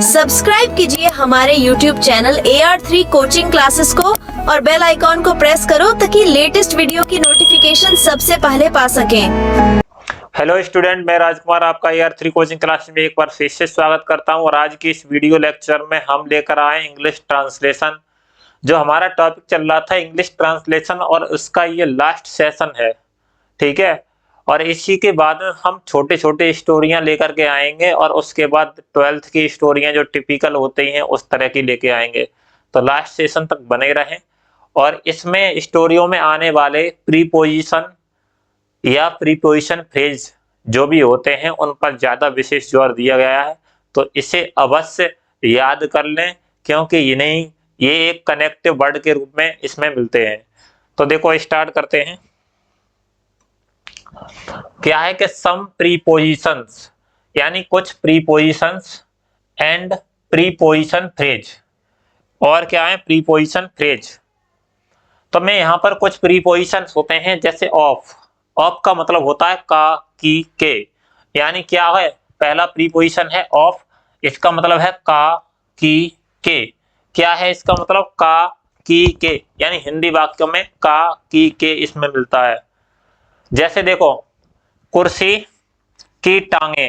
Subscribe कीजिए हमारे YouTube channel AR3 coaching classes को और बेल आइकॉन को प्रेस करो ताकि लेटेस्ट वीडियो की नोटिफिकेशन सबसे पहले पा सकें। हेलो स्टूडेंट, मैं राजकुमार आपका AR3 कोचिंग क्लास में एक बार फिर से स्वागत करता हूं। और आज की इस वीडियो लेक्चर में हम लेकर आए इंग्लिश ट्रांसलेशन। जो हमारा टॉपिक चल रहा था इंग्लिश ट्रांसलेशन और उसका ये लास्ट सेशन है, ठीक है। और इसी के बाद हम छोटे छोटे स्टोरियां लेकर के आएंगे और उसके बाद 12th की स्टोरियां जो टिपिकल होती हैं उस तरह की लेके आएंगे। तो लास्ट सेशन तक बने रहें। और इसमें स्टोरियों में आने वाले प्रीपोजिशन या प्रीपोजिशन फ्रेज जो भी होते हैं उन पर ज्यादा विशेष जोर दिया गया है, तो इसे अवश्य याद कर लें क्योंकि ये एक कनेक्टिव वर्ड के रूप में इसमें मिलते हैं। तो देखो स्टार्ट करते हैं। क्या है कि सम प्रीपोजिशंस यानी कुछ प्रीपोजिशंस एंड प्रीपोजिशन फ्रेज। और क्या है प्रीपोजिशन फ्रेज। तो मैं यहाँ पर कुछ प्रीपोजिशंस होते हैं जैसे ऑफ। ऑफ का मतलब होता है का, की, के। यानी क्या है, पहला प्रीपोजिशन है ऑफ, इसका मतलब है का, की, के। क्या है इसका मतलब, का, की, के। यानी हिंदी वाक्यों में का, की, के इसमें मिलता है। जैसे देखो कुर्सी की टांगे।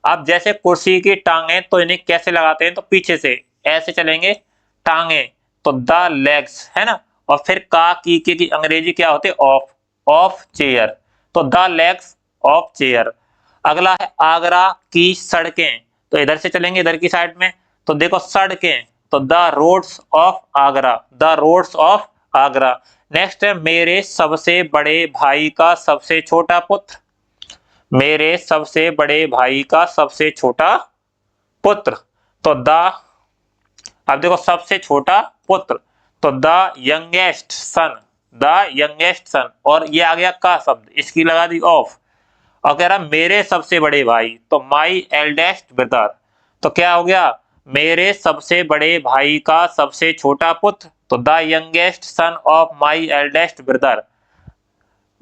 अब जैसे कुर्सी की टांगे तो इन्हें कैसे लगाते हैं, तो पीछे से ऐसे चलेंगे टांगे, तो द लेग्स है ना। और फिर का, की अंग्रेजी क्या होती है, ऑफ। ऑफ चेयर, तो द लेग्स ऑफ चेयर। अगला है आगरा की सड़कें। तो इधर से चलेंगे इधर की साइड में, तो देखो सड़कें, तो the roads of Agra, the roads of Agra. Next है मेरे सबसे बड़े भाई का सबसे छोटा पुत्र। मेरे सबसे बड़े भाई का सबसे छोटा पुत्र, तो द, अब देखो सबसे छोटा पुत्र, तो the youngest son, the youngest son. और ये आ गया का शब्द, इसकी लगा दी ऑफ। और कह रहा मेरे सबसे बड़े भाई, तो माई एल्डेस्ट ब्रदर। तो क्या हो गया, मेरे सबसे बड़े भाई का सबसे छोटा पुत्र, तो the youngest son of my eldest brother.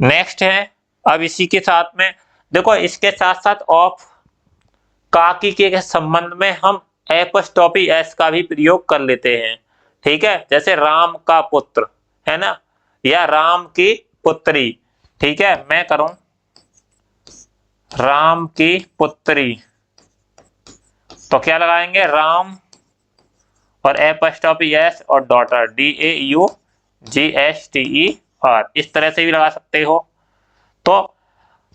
Next है, अब इसी के साथ में देखो इसके साथ साथ ऑफ, का, की के संबंध में हम एपॉस्ट्रोफी एस का भी प्रयोग कर लेते हैं, ठीक है। जैसे राम का पुत्र है ना, या राम की पुत्री, ठीक है। मैं करूं राम की पुत्री, तो क्या लगाएंगे राम और एपॉस्ट्रोफी एस और डॉटर, DAUGHTER। इस तरह से भी लगा सकते हो। तो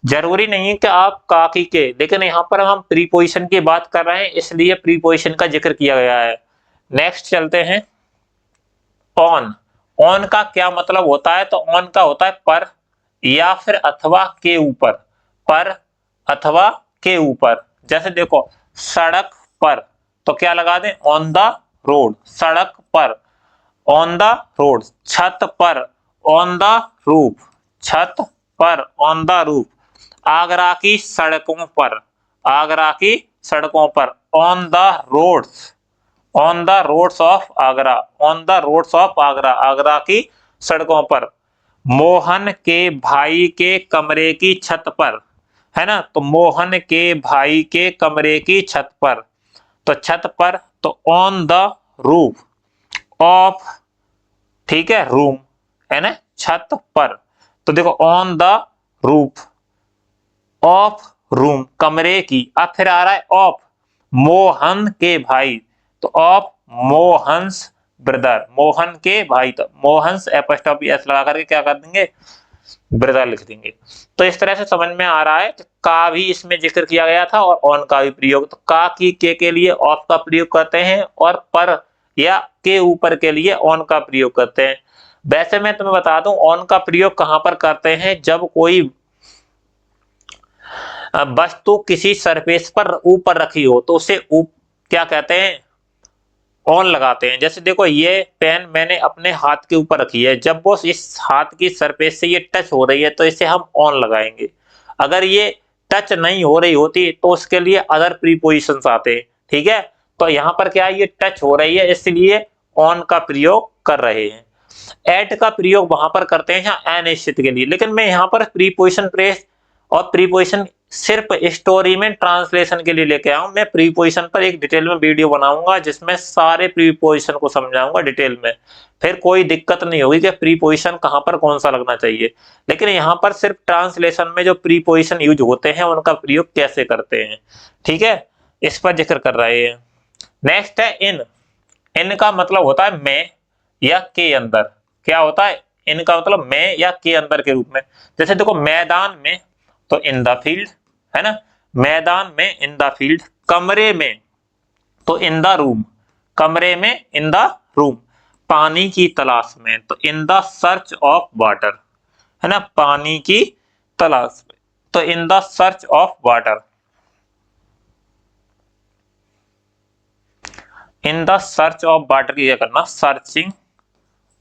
जरूरी नहीं है कि आप का, की, के, लेकिन यहाँ पर हम प्रीपोजिशन की बात कर रहे हैं इसलिए प्रीपोजिशन का जिक्र किया गया है। नेक्स्ट चलते हैं ऑन। ऑन का क्या मतलब होता है, तो ऑन का होता है पर या फिर अथवा के ऊपर, पर अथवा के ऊपर। जैसे देखो सड़क पर, तो क्या लगा दें ऑन द रोड, सड़क पर, ऑन द रोड। छत पर, ऑन द रूफ, छत पर, ऑन द रूफ। आगरा की सड़कों पर, आगरा की सड़कों पर, on the roads, on the roads of Agra, on the roads of Agra, Agra की सड़कों पर। मोहन के भाई के कमरे की छत पर, है ना, तो मोहन के भाई के कमरे की छत पर, तो छत पर, तो ऑन द रूफ ऑफ, ठीक है, रूम, है ना, छत पर। तो देखो on the roof of room, कमरे की। अब फिर आ रहा है ऑफ मोहन के भाई, तो ऑफ मोहन्स ब्रदर, मोहन के भाई, तो मोहन्स एपॉस्ट्रोफी एस लगा करके क्या कर देंगे, ब्रदर लिख देंगे। तो इस तरह से समझ में आ रहा है कि का भी इसमें जिक्र किया गया था और ऑन का भी प्रयोग। तो का, की, के लिए ऑफ का प्रयोग करते हैं और पर या के ऊपर के लिए ऑन का प्रयोग करते हैं। वैसे मैं तुम्हें बता दूं ऑन का प्रयोग कहां पर करते हैं, जब कोई वस्तु किसी सरफेस पर ऊपर रखी हो तो उसे क्या कहते हैं, ऑन लगाते हैं। जैसे देखो ये पेन मैंने अपने हाथ के ऊपर रखी है, जब वो इस हाथ की सरफेस से ये टच हो रही है तो इसे हम ऑन लगाएंगे। अगर ये टच नहीं हो रही होती तो उसके लिए अदर प्रीपोजिशंस आते हैं, ठीक है। तो यहाँ पर क्या है, ये टच हो रही है इसलिए ऑन का प्रयोग कर रहे हैं। एट का प्रयोग वहां पर करते हैं अनिश्चित के लिए, लेकिन मैं यहाँ पर प्रीपोजिशन प्रेस और प्रीपोजिशन सिर्फ स्टोरी में ट्रांसलेशन के लिए लेके आऊं। मैं प्रीपोजिशन पर एक डिटेल में वीडियो बनाऊंगा जिसमें सारे प्रीपोजिशन को समझाऊंगा डिटेल में, फिर कोई दिक्कत नहीं होगी कि प्रीपोजिशन कहां पर कौन सा लगना चाहिए। लेकिन यहाँ पर सिर्फ ट्रांसलेशन में जो प्रीपोजिशन यूज होते हैं उनका प्रयोग कैसे करते हैं, ठीक है, इस पर जिक्र कर रहे हैं। नेक्स्ट है इन। इन का मतलब होता है में या के अंदर। क्या होता है? इनका मतलब में या के अंदर के रूप में। जैसे देखो मैदान में तो इन द फील्ड, है ना, मैदान में इन द फील्ड। कमरे में तो इन द रूम, कमरे में इन द रूम। पानी की तलाश में तो in the search of water, है ना, पानी की तलाश में तो in the search of water. In the search of water की क्या करना, सर्चिंग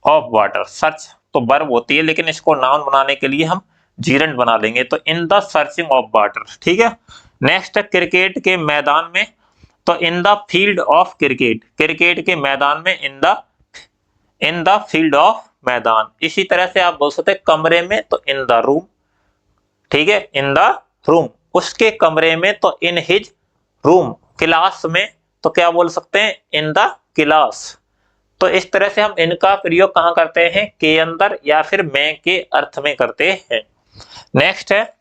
ऑफ वाटर। सर्च तो वर्ब होती है लेकिन इसको नाउन बनाने के लिए हम जीरंड बना लेंगे, तो in the searching of water, ठीक है। नेक्स्ट है क्रिकेट के मैदान में तो in the field of cricket. Cricket के मैदान में इन द फील्ड ऑफ मैदान। इसी तरह से आप बोल सकते हैं कमरे में तो इन द रूम, ठीक है, इन द रूम। उसके कमरे में तो इन हिज रूम। क्लास में तो क्या बोल सकते हैं, इन द क्लास। तो इस तरह से हम इनका प्रयोग कहां करते हैं, के अंदर या फिर में के अर्थ में करते हैं। नेक्स्ट है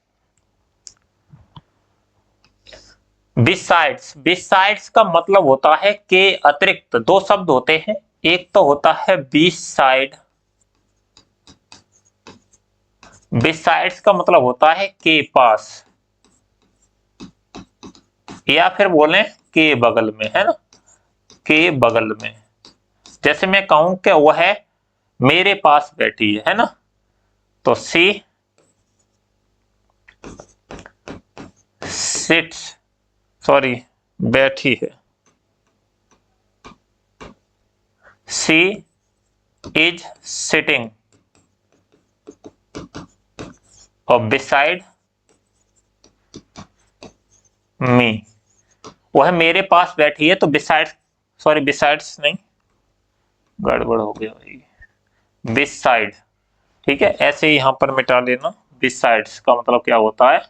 बिसाइड्स। बिसाइड्स का मतलब होता है के अतिरिक्त। दो शब्द होते हैं, एक तो होता है बिसाइड, बिसाइड्स का मतलब होता है के पास, या फिर बोलें के बगल में, है ना, के बगल में। जैसे मैं कहूं कि वह मेरे पास बैठी है ना, तो सी सिट्स, सॉरी बैठी है, सी इज सिटिंग। और बिसाइड मी, वह मेरे पास बैठी है, तो बिसाइड, सॉरी बिसाइड्स नहीं, गड़बड़ हो गया भाई, बिसाइड, ठीक है, ऐसे ही यहां पर मिटा लेना। बिसाइड्स का मतलब क्या होता है,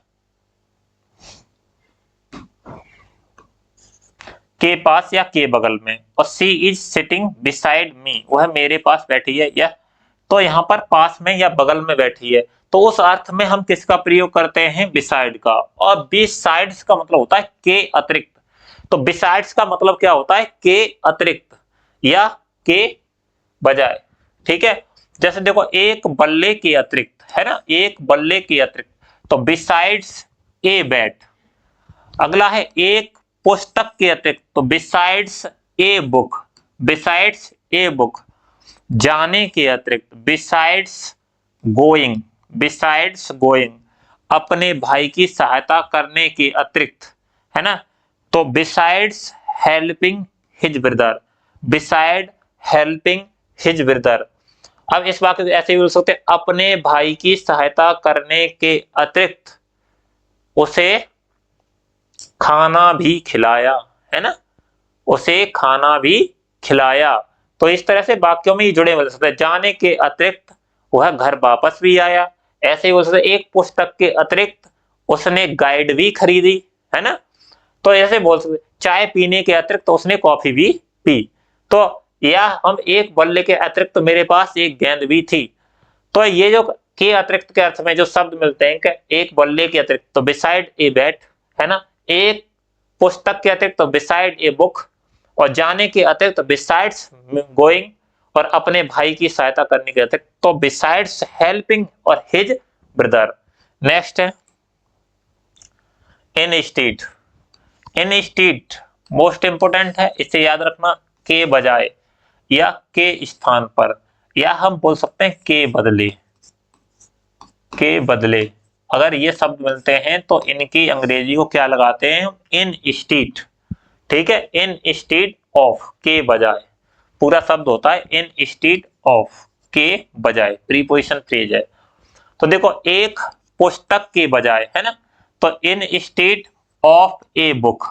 के पास या के बगल में। और सी इज सिटिंग बिसाइड मी, वह मेरे पास बैठी है, या तो यहाँ पर पास में या बगल में बैठी है, तो उस अर्थ में हम किसका प्रयोग करते हैं, बिसाइड का। और बिसाइड्स का मतलब होता है के अतिरिक्त। तो बिसाइड्स का मतलब क्या होता है, के अतिरिक्त या के बजाय, ठीक है। जैसे देखो एक बल्ले के अतिरिक्त, है ना, एक बल्ले के अतिरिक्त, तो बिसाइड्स ए बैट। अगला है एक पुस्तक के अतिरिक्त, तो besides a book, besides a book. जाने के अतिरिक्त, बिसाइड्स गोइंग, बिसाइड्स गोइंग। अपने भाई की सहायता करने के अतिरिक्त, है ना, तो besides helping his brother, beside helping his brother. अब इस वाक्य को ऐसे भी बोल सकते हैं, अपने भाई की सहायता करने के अतिरिक्त उसे खाना भी खिलाया, है ना, उसे खाना भी खिलाया। तो इस तरह से वाक्यों में ही जुड़े मिल सकते हैं। जाने के अतिरिक्त वह घर वापस भी आया, ऐसे ही बोल सकते एक पुस्तक के अतिरिक्त उसने गाइड भी खरीदी, है ना, तो ऐसे बोल सकते चाय पीने के अतिरिक्त उसने कॉफी भी पी। तो या हम एक बल्ले के अतिरिक्त तो मेरे पास एक गेंद भी थी। तो ये जो के अतिरिक्त के अर्थ में जो शब्द मिलते हैं कि एक बल्ले के अतिरिक्त तो बिसाइड ए बैट, है ना, एक पुस्तक के अतिरिक्त तो बिसाइड ए बुक, और जाने के अतिरिक्त बिसाइड्स गोइंग, और अपने भाई की सहायता करने के अतिरिक्त तो बिसाइड्स हेल्पिंग और हिज ब्रदर। नेक्स्ट है इन स्टेट। इन स्टेट मोस्ट इंपोर्टेंट है, इसे याद रखना, के बजाय या के स्थान पर, या हम बोल सकते हैं के बदले, के बदले। अगर ये शब्द मिलते हैं तो इनकी अंग्रेजी को क्या लगाते हैं, इन स्टेट, ठीक है, इन स्टेट ऑफ, के बजाय। पूरा शब्द होता है इन स्टेट ऑफ, के बजाय, प्रीपोजिशन फ्रेज है। तो देखो एक पुस्तक के बजाय, है ना, तो इन स्टेट ऑफ ए बुक,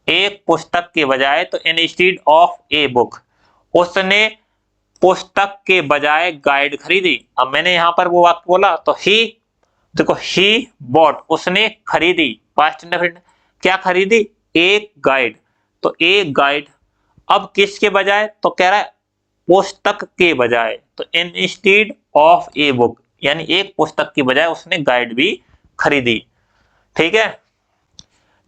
एक पुस्तक के बजाय तो इन स्टेड ऑफ ए बुक। उसने पुस्तक के बजाय गाइड खरीदी। अब मैंने यहां पर वो वाक्य बोला तो ही देखो ही बॉट उसने खरीदी, पास्ट इंडेफिनिट क्या खरीदी, एक गाइड। तो एक गाइड अब किसके बजाय, तो कह रहा है पुस्तक के बजाय, तो इंस्टीड ऑफ ए बुक, यानी एक पुस्तक की बजाय उसने गाइड भी खरीदी। ठीक है,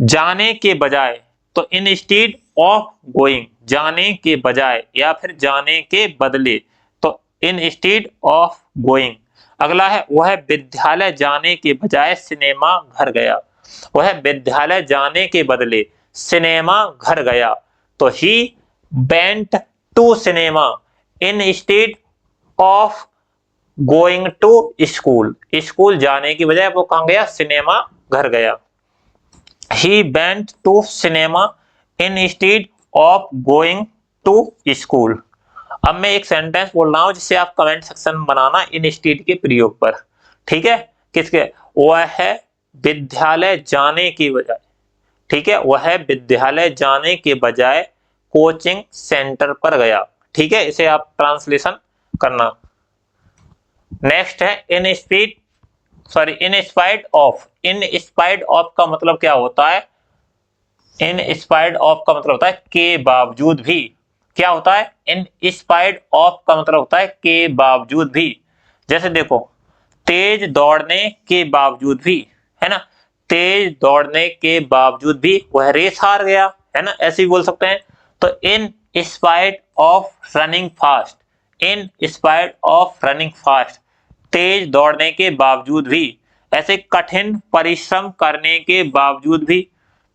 जाने के बजाय, तो इंस्टीड ऑफ गोइंग, जाने के बजाय या फिर जाने के बदले, तो इंस्टीड ऑफ गोइंग। अगला है वह विद्यालय जाने के बजाय सिनेमा घर गया, वह विद्यालय जाने के बदले सिनेमा घर गया, तो he went to cinema instead of going to school, school जाने की बजाय वो कहां गया, सिनेमा घर गया। He went to cinema instead of going to school। अब मैं एक सेंटेंस बोल रहा हूं जिसे आप कमेंट सेक्शन में बनाना इंस्टीड के प्रयोग पर। ठीक है, किसके, वह है विद्यालय जाने की बजाय, ठीक है, वह विद्यालय जाने के बजाय कोचिंग सेंटर पर गया। ठीक है, इसे आप ट्रांसलेशन करना। नेक्स्ट है in speed, sorry in spite of, in spite of का मतलब क्या होता है, इन स्पाइट ऑफ का मतलब होता है के बावजूद भी। क्या होता है, इन स्पाइट ऑफ का मतलब होता है के बावजूद भी। जैसे देखो तेज दौड़ने के बावजूद भी, है ना, तेज दौड़ने के बावजूद भी वह रेस हार गया, है ना, ऐसे ही बोल सकते हैं। तो in spite of running fast, in spite of running fast, तेज दौड़ने के बावजूद भी, ऐसे कठिन परिश्रम करने के बावजूद भी।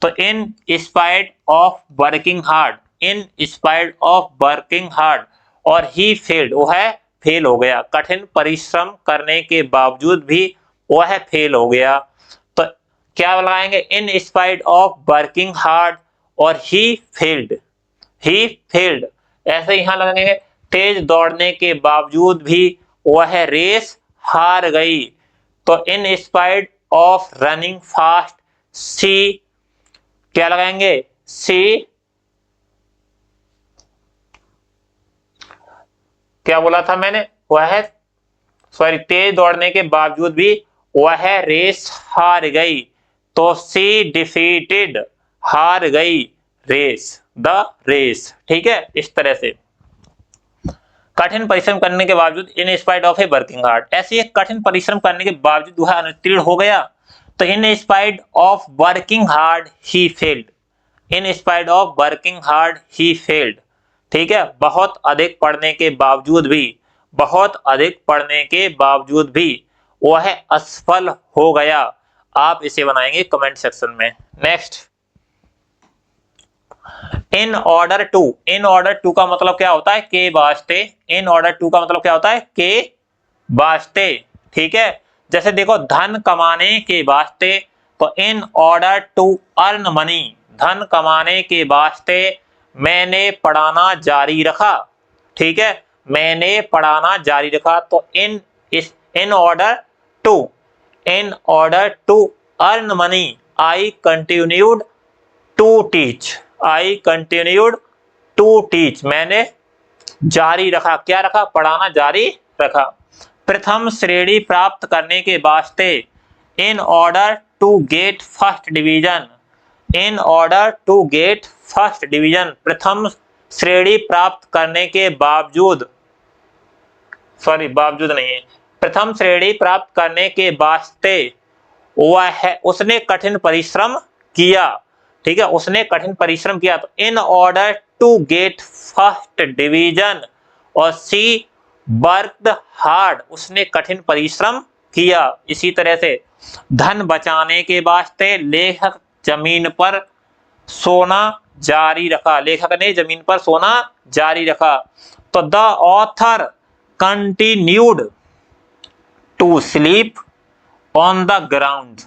तो in spite of working hard, in spite of working hard, और ही फेल्ड, वह फेल हो गया, कठिन परिश्रम करने के बावजूद भी वह फेल हो गया। तो क्या लगाएंगे, इन स्पाइट ऑफ वर्किंग हार्ड और ही फेल्ड, ही फेल्ड। ऐसे यहां लगाएंगे तेज दौड़ने के बावजूद भी वह रेस हार गई। तो in spite of running fast she, क्या लगाएंगे, सी, क्या बोला था मैंने, वह सॉरी तेज दौड़ने के बावजूद भी वह रेस हार गई, तो सी डिफीटेड, हार गई रेस, द रेस। ठीक है, इस तरह से कठिन परिश्रम करने के बावजूद इन spite of a working hard, ऐसे कठिन परिश्रम करने के बावजूद वह अनुत्तीर्ण हो गया, तो in spite of working hard he failed, in spite of working hard he failed. ठीक है, बहुत अधिक पढ़ने के बावजूद भी, बहुत अधिक पढ़ने के बावजूद भी वह असफल हो गया। आप इसे बनाएंगे कमेंट सेक्शन में। Next, in order to, in order to का मतलब क्या होता है, के वास्ते, इन ऑर्डर टू का मतलब क्या होता है, के वास्ते। ठीक है, जैसे देखो धन कमाने के वास्ते, तो in order to earn money, धन कमाने के वास्ते मैंने पढ़ाना जारी रखा। ठीक है, मैंने पढ़ाना जारी रखा, तो in order to, in order to earn money I continued to teach, I continued to teach, मैंने जारी रखा, क्या रखा, पढ़ाना जारी रखा। प्रथम श्रेणी प्राप्त करने के वास्ते, in order to get first division, in order to get first division, प्रथम श्रेणी प्राप्त करने के बावजूद, सॉरी बावजूद नहीं है, प्रथम श्रेणी प्राप्त करने के वास्ते वह है उसने कठिन परिश्रम किया। ठीक है, उसने कठिन परिश्रम किया, तो in order to get first division, और सी वर्कड हार्ड, उसने कठिन परिश्रम किया। इसी तरह से धन बचाने के वास्ते लेखक जमीन पर सोना जारी रखा, लेखक ने जमीन पर सोना जारी रखा, तो the author continued to sleep on the ground,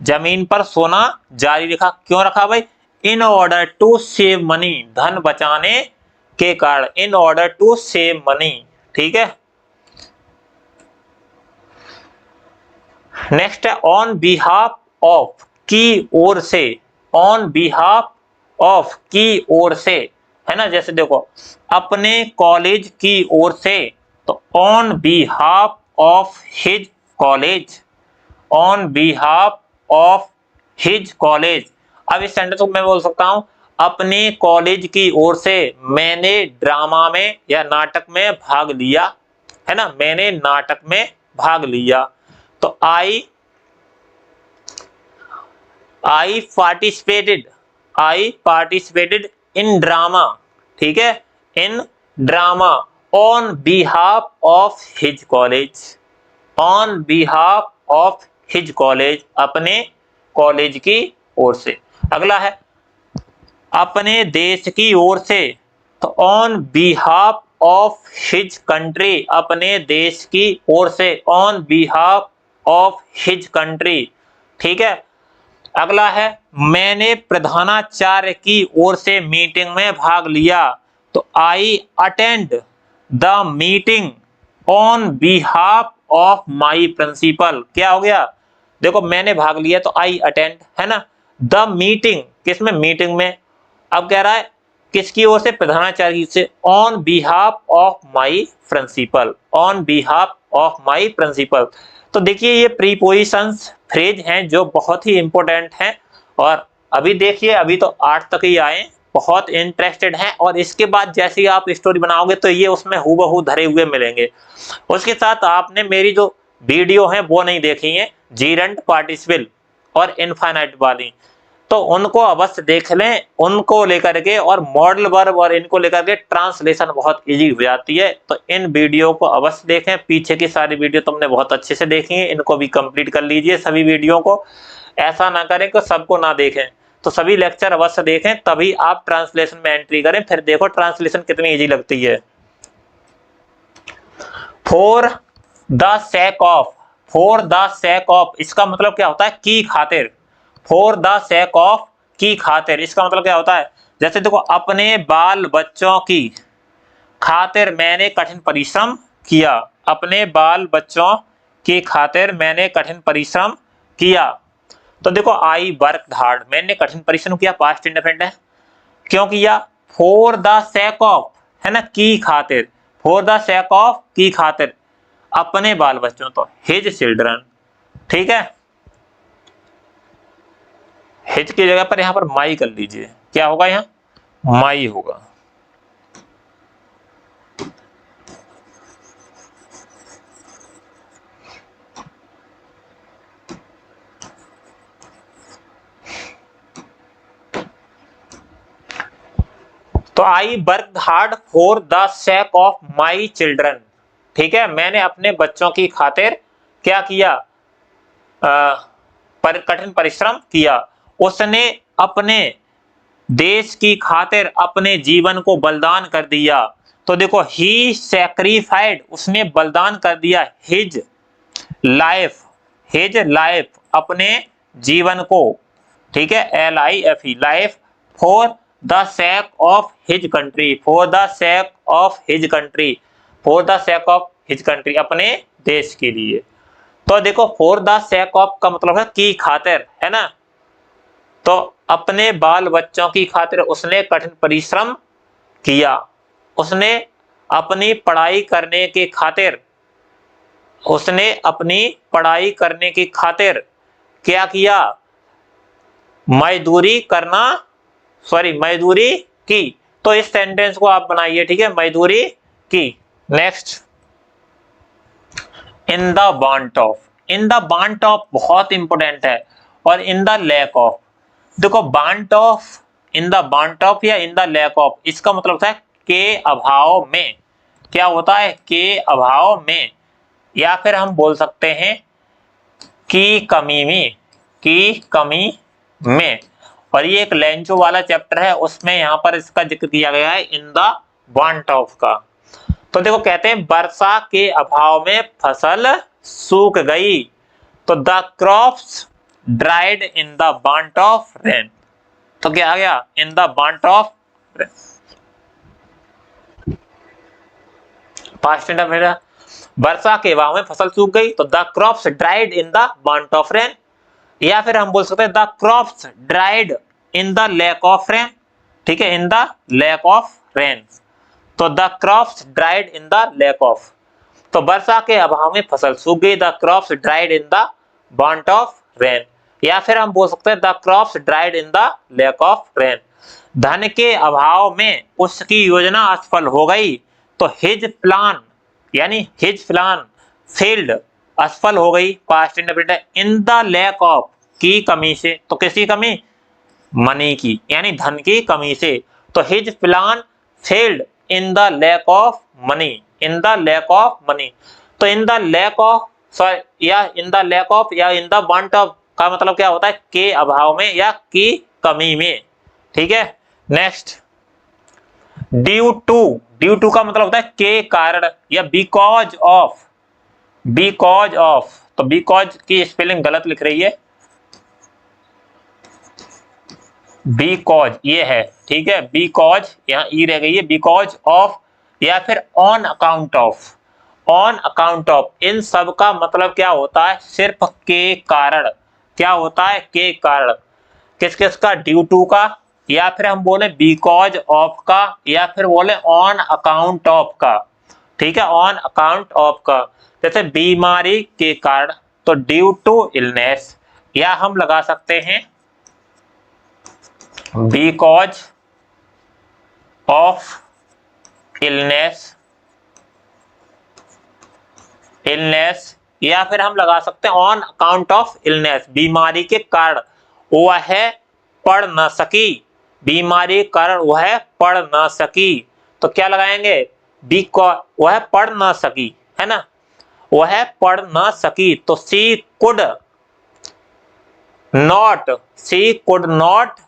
जमीन पर सोना जारी रखा, क्यों रखा भाई, in order to save money, धन बचाने के कारण, in order to save money. ठीक है, नेक्स्ट है ऑन बिहाफ ऑफ, की ओर से, ऑन बिहाफ ऑफ, की ओर से, है ना, जैसे देखो अपने कॉलेज की ओर से, तो on behalf of his college, on behalf of his college. अब इस सेंटेंस को मैं बोल सकता हूं, अपने कॉलेज की ओर से मैंने ड्रामा में या नाटक में भाग लिया, है ना, मैंने नाटक में भाग लिया। तो आई पार्टिसिपेटेड इन ड्रामा, ठीक है, इन drama on behalf of his college, on behalf of his college, अपने कॉलेज की ओर से। अगला है अपने देश की ओर से, तो on behalf of his country, अपने देश की ओर से, on behalf of his country, ठीक है। अगला है मैंने प्रधानाचार्य की ओर से मीटिंग में भाग लिया, तो I attend the meeting on behalf of my principal. क्या हो गया, देखो मैंने भाग लिया तो आई अटेंड, है ना, द मीटिंग किसमें, मीटिंग में। अब कह रहा है किसकी ओर से, प्रधानाचार्य से, on behalf of my principal, on behalf of my principal. तो देखिए ये प्रीपोजिशंस फ्रेज हैं जो बहुत ही इंपॉर्टेंट हैं, और अभी देखिए अभी तो 8 तक ही आए, बहुत इंटरेस्टेड हैं, और इसके बाद जैसे ही आप स्टोरी बनाओगे तो ये उसमें हूबहू धरे हुए मिलेंगे। उसके साथ आपने मेरी जो वीडियो है वो नहीं देखी है, जीरंट, पार्टिसिपल और इनफाइनाइट वाली, तो उनको अवश्य देख लें, उनको लेकर के, और मॉडल वर्ब और इनको लेकर के ट्रांसलेशन बहुत इजी हो जाती है। तो इन वीडियो को अवश्य देखें, पीछे की सारी वीडियो तुमने बहुत अच्छे से देखी है, इनको भी कंप्लीट कर लीजिए सभी वीडियो को। ऐसा ना करें कि सबको ना देखें, तो सभी लेक्चर अवश्य देखें, तभी आप ट्रांसलेशन में एंट्री करें, फिर देखो ट्रांसलेशन कितनी इजी लगती है। For the sake of, for the sake of इसका मतलब क्या होता है, की खातिर। फॉर द सेक ऑफ, की खातिर, इसका मतलब क्या होता है, जैसे देखो अपने बाल बच्चों की खातिर मैंने कठिन परिश्रम किया, अपने बाल बच्चों की खातिर मैंने कठिन परिश्रम किया। तो देखो आई वर्क हार्ड, मैंने कठिन परिश्रम किया, पास्ट इंडेफिनिट है, क्यों किया, फॉर द सेक ऑफ, है ना, की खातिर, फॉर द सेक ऑफ, की खातिर, अपने बाल बच्चों, तो हिज चिल्ड्रन, ठीक है। हिज की जगह पर यहां पर माई कर लीजिए, क्या होगा, यहां माई होगा। तो I work hard for the sake of my children, ठीक है, मैंने अपने बच्चों की खातिर क्या किया, कठिन परिश्रम किया। उसने अपने देश की खातिर अपने जीवन को बलिदान कर दिया, तो देखो ही सैक्रिफाइड, उसने बलिदान कर दिया, हिज लाइफ, हिज लाइफ, अपने जीवन को, ठीक है, LIFE, life, for the sake of his country, for the sake of his country, for the sake of his country, अपने देश के लिए। तो देखो फॉर द सेक ऑफ का मतलब है की खातिर, है ना, तो अपने बाल बच्चों की खातिर उसने कठिन परिश्रम किया, उसने अपनी पढ़ाई करने की खातिर, उसने अपनी पढ़ाई करने की खातिर क्या किया, मजदूरी करना, मजदूरी की। तो इस सेंटेंस को आप बनाइए, ठीक है, मजदूरी की। Next, in the want of, in the want of बहुत इंपॉर्टेंट है, और इन द लैक ऑफ, देखो want of, in the want of या इन द लैक ऑफ, इसका मतलब होता है के अभाव में, क्या होता है, के अभाव में, या फिर हम बोल सकते हैं की कमी में, की कमी में। और ये एक लेंचो वाला चैप्टर है, उसमें यहाँ पर इसका जिक्र किया गया है इन द वांट ऑफ का। तो देखो कहते हैं वर्षा के अभाव में फसल सूख गई, तो the crops dried in the want of rain. तो क्या आ गया, in the want of rain, past indefinite, वर्षा के अभाव में फसल सूख गई, तो the crops dried in the want of rain. या फिर हम बोल सकते हैं the crops dried in the lack of rain, ठीक है, in the lack of rain, तो the crops dried in the lack of, तो वर्षा के अभाव में फसल सूख गई, the crops dried in the want of rain. या फिर हम बोल सकते हैं the crops dried in the lack of rain. धन के अभाव में उसकी योजना असफल हो गई। तो हिज प्लान यानी हिज प्लान फेल्ड असफल हो गई, past indefinite in the lack of की कमी से। तो किसकी कमी? मनी की, यानी धन की कमी से। तो his plan failed in the lack of money, in the lack of money. तो इन द लैक ऑफ या इन द लैक ऑफ या इन द वांट ऑफ का मतलब क्या होता है? के अभाव में या की कमी में। ठीक है, next due to. Due to का मतलब होता है के कारण या बिकॉज ऑफ। बिकॉज ऑफ, तो बिकॉज की स्पेलिंग गलत लिख रही है, बिकॉज ये है, ठीक है, बिकॉज यहाँ ई रह गई है, बिकॉज ऑफ या फिर on account of. On account of, इन सब का मतलब क्या होता है? सिर्फ के कारण। क्या होता है? के कारण। किस किस का? ड्यू टू का, या फिर हम बोले बिकॉज ऑफ का, या फिर बोले ऑन अकाउंट ऑफ का। ठीक है, ऑन अकाउंट ऑफ का। जैसे बीमारी के कारण, तो ड्यू टू इलनेस, या हम लगा सकते हैं बिकॉज ऑफ इलनेस, इलनेस, या फिर हम लगा सकते हैं ऑन अकाउंट ऑफ इलनेस, बीमारी के कारण वह पढ़ न सकी। बीमारी के कारण वह पढ़ न सकी, तो क्या लगाएंगे? बिकॉज, वह पढ़ न सकी, है ना, वह पढ़ न सकी। तो she could not, she could not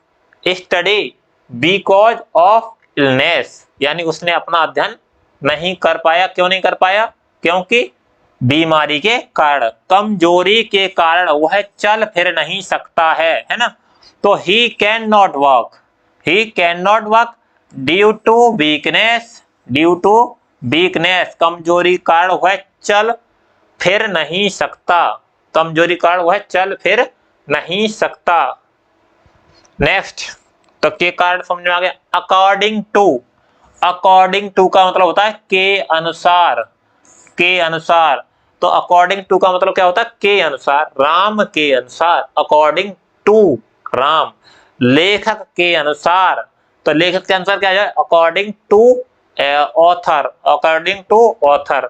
study because of illness, यानी उसने अपना अध्ययन नहीं कर पाया। क्यों नहीं कर पाया? क्योंकि बीमारी के कारण, कमजोरी के कारण वह चल फिर नहीं सकता है ना। तो he can not walk, he can not walk due to weakness, due to weakness, कमजोरी कारण वह चल फिर नहीं सकता, कमजोरी कारण वह चल फिर नहीं सकता। नेक्स्ट, तो के कारण समझ में आ गया। अकॉर्डिंग टू, अकॉर्डिंग टू का मतलब होता है के अनुसार, के अनुसार। तो अकॉर्डिंग टू का मतलब क्या होता है? के अनुसार, राम के अनुसार, अकॉर्डिंग टू राम। लेखक के अनुसार, तो लेखक के अनुसार क्या है? According to author, according to author.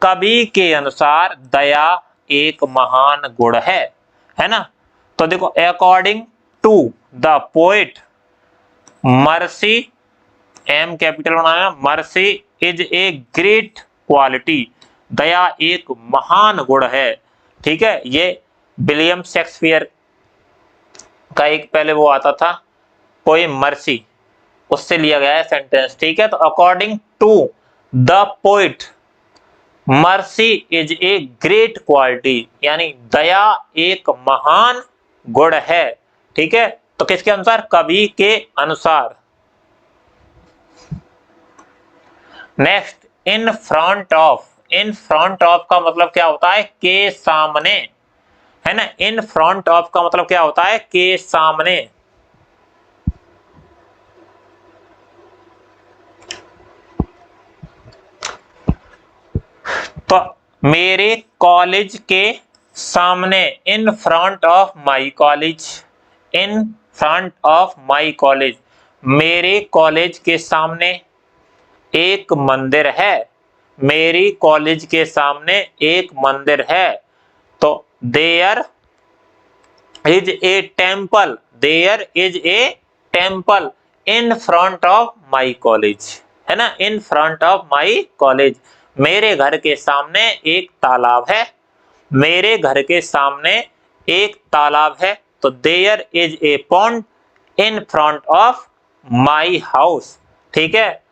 कवि के अनुसार दया एक महान गुण है ना। तो देखो, according to the poet mercy, M capital बनाना, mercy is a great quality, दया एक महान गुण है। ठीक है, ये विलियम शेक्सपियर का एक पहले वो आता था पोएम मर्सी, उससे लिया गया है सेंटेंस। ठीक है, तो according to the poet mercy is a great quality, यानी दया एक महान गुण है। ठीक है, तो किसके अनुसार? कवि के अनुसार। Next, in front of. In front of का मतलब क्या होता है? के सामने, है ना। इन फ्रंट ऑफ का मतलब क्या होता है? के सामने। तो मेरे कॉलेज के सामने, इन front of my college, in front of my college, मेरे कॉलेज के सामने एक मंदिर है, मेरी कॉलेज के सामने एक मंदिर है। तो there is a temple, there is a temple in front of my college, है ना, in front of my college. मेरे घर के सामने एक तालाब है, मेरे घर के सामने एक तालाब है। तो there is a pond in front of my house. ठीक है,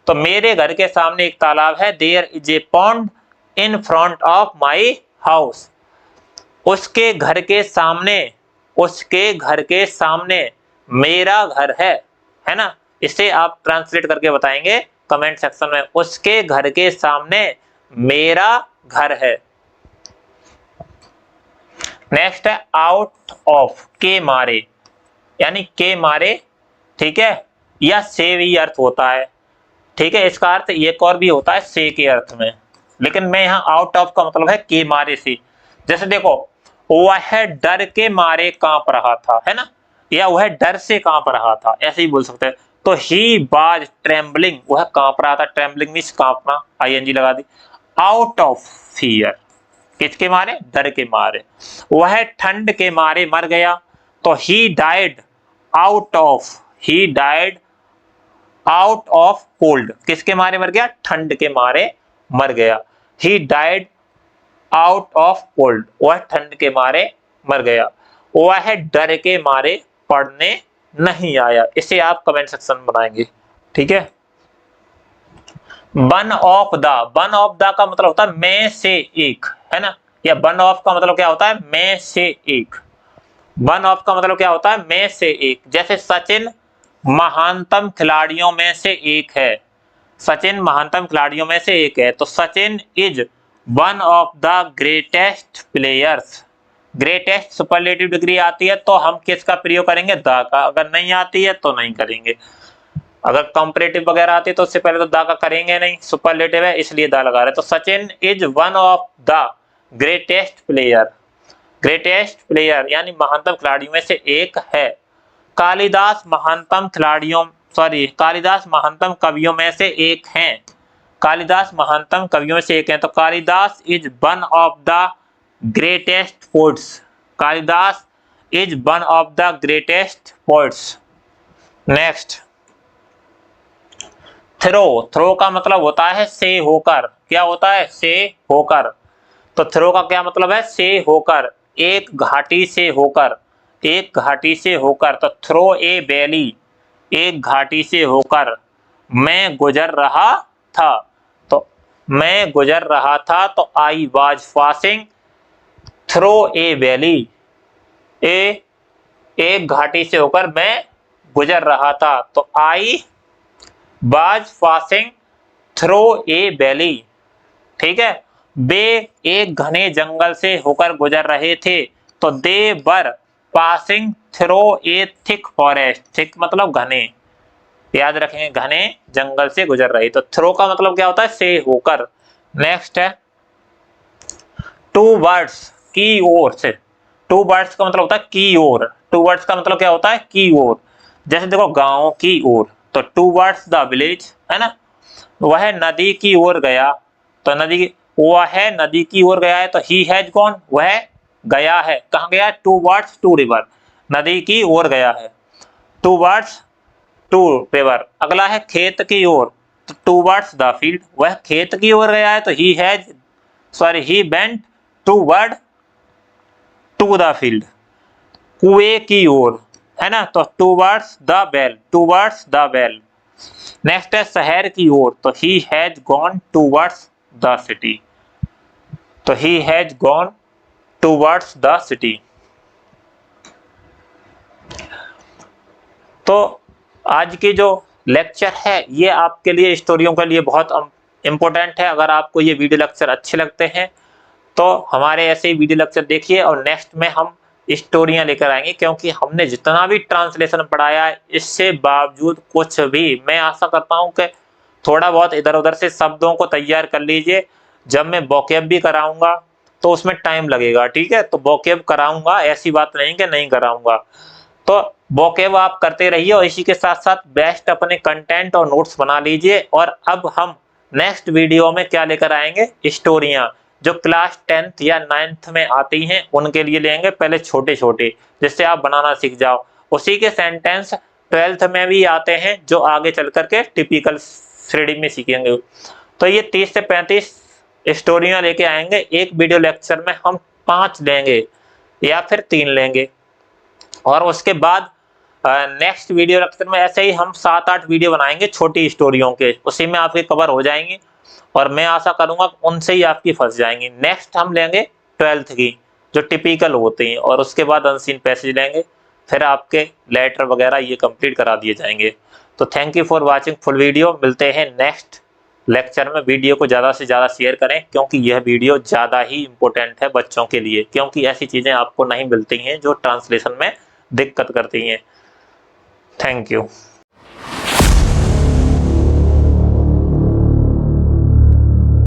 तो मेरे घर के सामने एक तालाब है, there is a pond in front of my house. उसके घर के सामने, उसके घर के सामने मेरा घर है ना। इसे आप ट्रांसलेट करके बताएंगे कमेंट सेक्शन में। उसके घर के सामने मेरा घर है। नेक्स्ट है आउट ऑफ, के मारे, यानी के मारे। ठीक है, या से भी अर्थ होता है। ठीक है, इसका अर्थ एक और भी होता है से के अर्थ में, लेकिन मैं यहाँ आउट ऑफ का मतलब है के मारे से। जैसे देखो, वह डर के मारे कांप रहा था, है ना, या वह डर से कांप रहा था, ऐसे ही बोल सकते हैं। तो ही वाज ट्रेम्बलिंग, वह कांप रहा था, ट्रेम्बलिंग मींस कांपना, आईएनजी लगा दी। आउट ऑफ फियर, किसके मारे, डर के मारे। वह ठंड के मारे मर गया, तो he died out of, he died out of cold, किसके मारे मर गया, ठंड के मारे मर गया। He died out of cold, वह ठंड के मारे मर गया। वह डर के मारे पढ़ने नहीं आया। इसे आप कमेंट सेक्शन में बनाएंगे, ठीक है। One of the, one of the का मतलब होता है में से एक, है ना, या वन ऑफ का मतलब क्या होता है, में से एक। वन ऑफ का मतलब क्या होता है, में से एक। जैसे सचिन महानतम खिलाड़ियों में से एक है, सचिन महानतम खिलाड़ियों में से एक है, तो Sachin is one of the greatest players. Greatest superlative degree आती है तो हम किसका प्रयोग करेंगे, द का। अगर नहीं आती है तो नहीं करेंगे। अगर कंपैरेटिव वगैरह आती है तो उससे पहले तो द का करेंगे नहीं, सुपरलेटिव है इसलिए द लगा रहे। तो Sachin is one of the greatest player, greatest player यानी महानतम खिलाड़ियों में से एक है। कालिदास महानतम खिलाड़ियों, सॉरी, कालिदास महानतम कवियों में से एक हैं। कालिदास महानतम कवियों में से एक हैं, तो Kalidas is one of the greatest poets. Kalidas is one of the greatest poets. Next, throw, throw का मतलब होता है से होकर। क्या होता है, से होकर। तो थ्रो का क्या मतलब है, से होकर, एक घाटी से होकर, एक घाटी से होकर। तो थ्रो ए वैली, एक घाटी से होकर। मैं गुजर रहा था, तो मैं गुजर रहा था, तो I was passing through a valley. A, एक घाटी से होकर मैं गुजर रहा था, तो I was passing through a valley, ठीक है। वे एक घने जंगल से होकर गुजर रहे थे, तो they were passing through a thick forest. Thick मतलब घने, याद रखेंगे, घने जंगल से गुजर रहे। तो थ्रो का मतलब क्या होता है, से होकर। नेक्स्ट है टू वर्ड्स, की ओर से। टू वर्ड्स का मतलब होता है की ओर। टू वर्ड्स का मतलब क्या होता है, की ओर। जैसे देखो गांव की ओर, तो टू वर्ड्स द विलेज, है ना। वह नदी की ओर गया, तो नदी, वह नदी की ओर गया है, तो ही हैज गॉन, वह गया है, कहाँ गया, टू वर्ड्स टू रिवर, नदी की ओर गया है, टू वर्ड्स टू रिवर। अगला है खेत की ओर, तो टू वर्ड्स द फील्ड, वह खेत की ओर गया है, तो he has, sorry, he went toward to the field. कुएं की ओर, है ना, तो towards the well, towards the well. Next है शहर की ओर, तो he has gone towards the city, तो he has gone towards the city. तो आज की जो लेक्चर है ये आपके लिए, स्टोरियों के लिए बहुत इंपॉर्टेंट है। अगर आपको ये वीडियो लेक्चर अच्छे लगते हैं तो हमारे ऐसे ही वीडियो लेक्चर देखिए, और नेक्स्ट में हम स्टोरियां लेकर आएंगे, क्योंकि हमने जितना भी ट्रांसलेशन पढ़ाया है इससे बावजूद कुछ भी, मैं आशा करता हूं कि थोड़ा बहुत इधर उधर से शब्दों को तैयार कर लीजिए। जब मैं वोकैब भी कराऊंगा तो उसमें टाइम लगेगा, ठीक है। तो वोकैब कराऊंगा, ऐसी बात नहीं कि नहीं कराऊंगा। तो वोकैब आप करते रहिए, और इसी के साथ साथ बेस्ट अपने कंटेंट और नोट्स बना लीजिए। और अब हम नेक्स्ट वीडियो में क्या लेकर आएंगे, स्टोरियां जो क्लास 10th या 9th में आती हैं उनके लिए लेंगे, पहले छोटे छोटे, जिससे आप बनाना सीख जाओ। उसी के सेंटेंस 12th में भी आते हैं जो आगे चल करके टिपिकल रीडिंग में सीखेंगे। तो ये 30 से 35 स्टोरियां लेके आएंगे। एक वीडियो लेक्चर में हम 5 लेंगे या फिर 3 लेंगे, और उसके बाद नेक्स्ट वीडियो लेक्चर में ऐसे ही हम 7-8 वीडियो बनाएंगे छोटी स्टोरियों के, उसी में आपके कवर हो जाएंगे, और मैं आशा करूंगा उनसे ही आपकी फंस जाएंगी। नेक्स्ट हम लेंगे 12th की जो टिपिकल होती हैं, और उसके बाद अनसीन पैसेज लेंगे, फिर आपके लेटर वगैरह ये कंप्लीट करा दिए जाएंगे। तो thank you for watching full video. मिलते हैं नेक्स्ट लेक्चर में। वीडियो को ज़्यादा से ज़्यादा शेयर करें, क्योंकि यह वीडियो ज़्यादा ही इंपॉर्टेंट है बच्चों के लिए, क्योंकि ऐसी चीज़ें आपको नहीं मिलती हैं जो ट्रांसलेशन में दिक्कत करती हैं। Thank you.